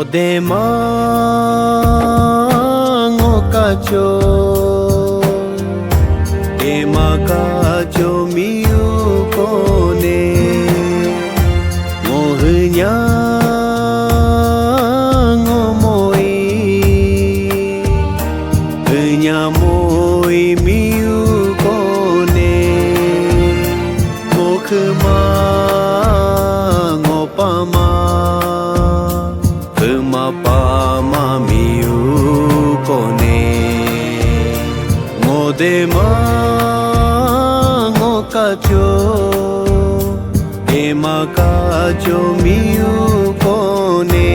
de mango cacho de macacho miu kone ngohnya ngomoi hnya moi miu kone ngokhma ngopama pama miu kone ngode mango cacho de macacho miu kone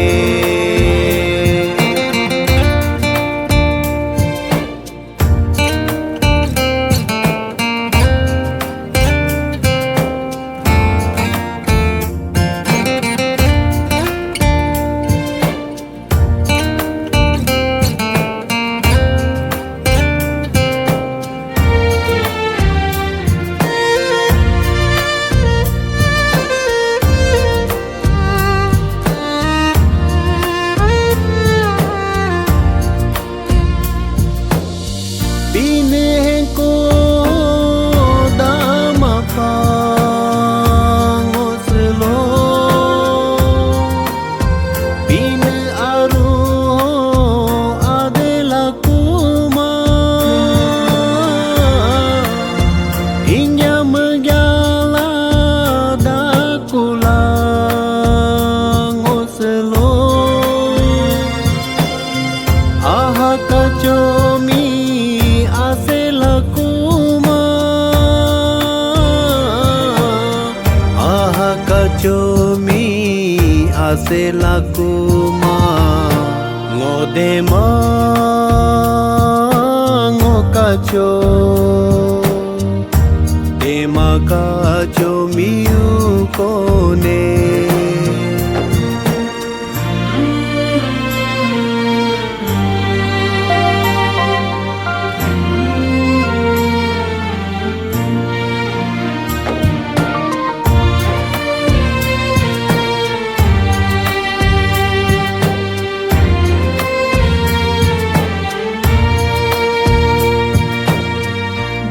Chomi ase lakuma ngode mango cacho de macacho miu kone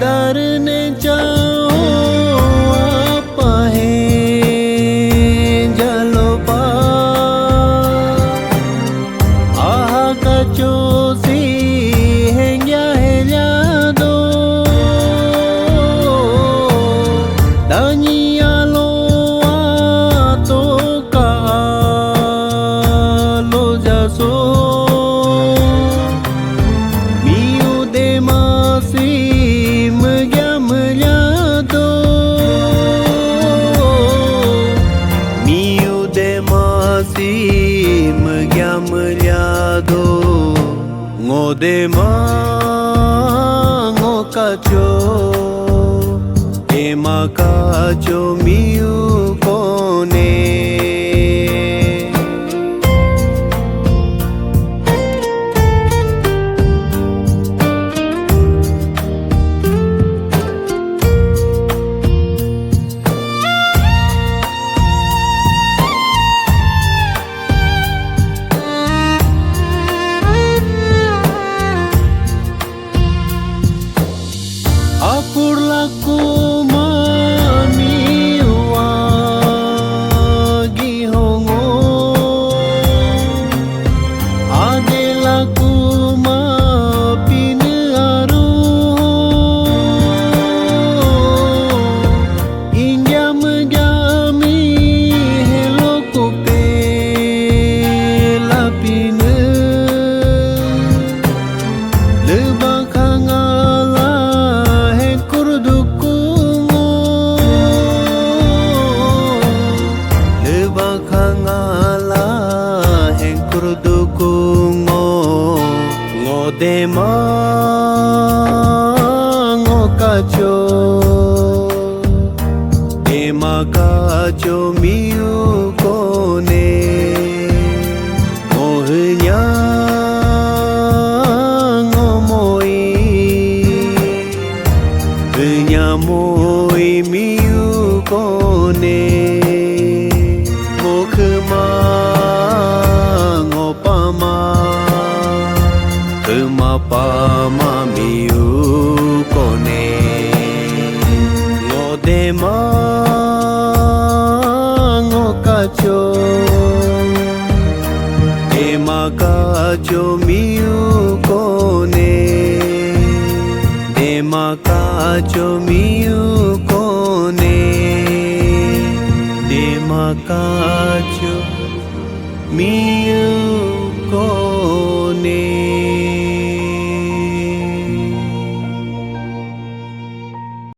डरने जाओ आप हैं जलो पा आह कचो सी है दो दानिया लो तो का लो जासो मियो दे मासी ngode mango cacho de macacho miu kone apur laku mami wagi hongo ade laku ma pine aru injam jami hello kope lapine lebakanga ngode mango cacho de macacho miu kone mohnya ngomoi hnya moi miu kone mokhma ngo kacho Dema kacho miu kone Dema kacho miu kone Dema kacho miu